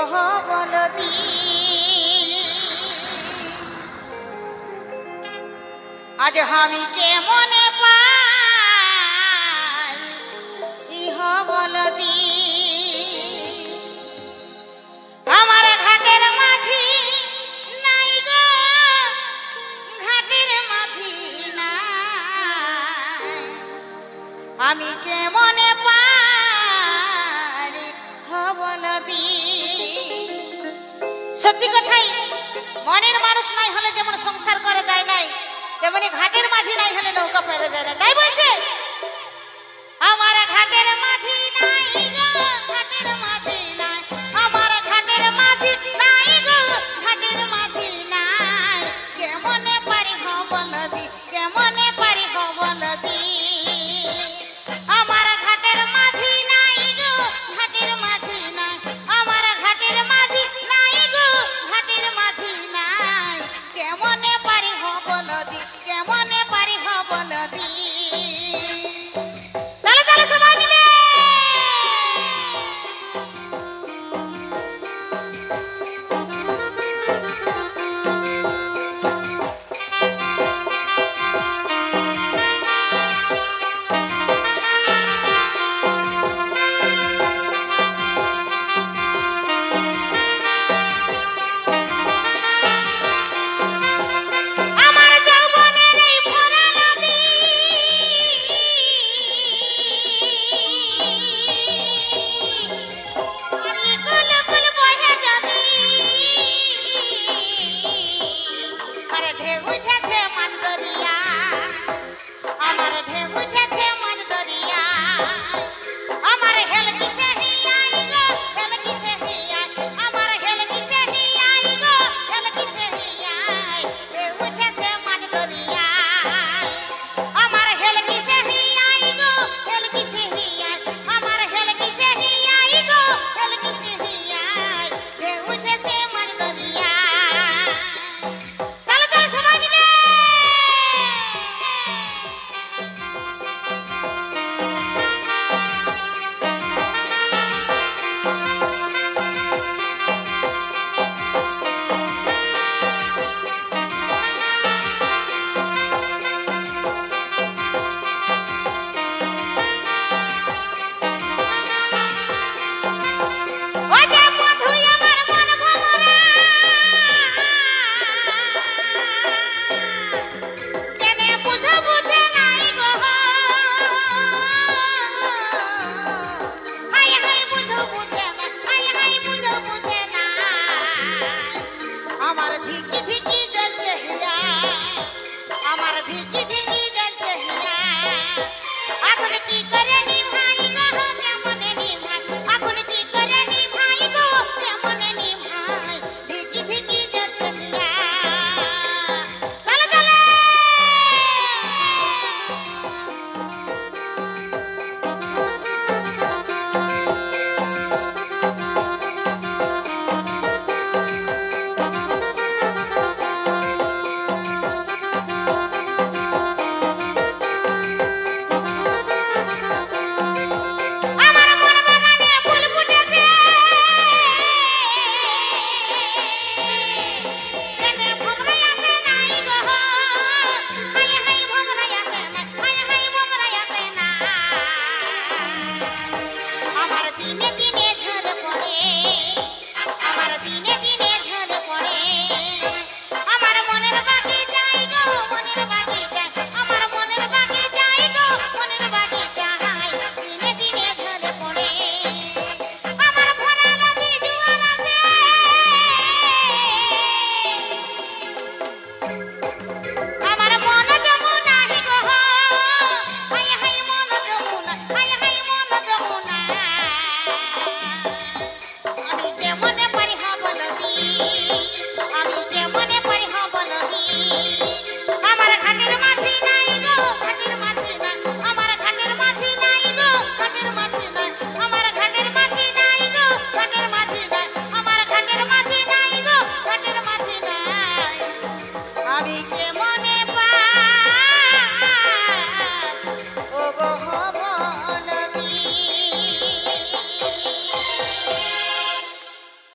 বলদি আজ আমি কে মনে পাই ইহ বলদি আমার ঘাটের মাঝি নাই গো ঘাটের মাঝি নাই আমি কে মনে পাই বলদি সত্যি কথাই মনের মানুষ নাই হলে যেমন সংসার করা যায় নাই তেমনি ঘাটের মাঝি নাই হলে নৌকা পেরে যায় না তাই বলছে আমার ঘাটের মাঝি নাই গো ঘাটের মাঝি নাই আমার ঘাটের মাঝি নাই গো ঘাটের মাঝি নাই কেমনে পারি বলদি কেমনে পারি বলদি আমার ঘাটের মাঝি নাই গো ঘাটের মাঝি নাই আমার ঘাটের মাঝি নাই গো ঘাটের মাঝি নাই কেমনে পারি বলদি কেমনে পারি বলদি তালে তালে সবাই মিলে ধিকি ধিকি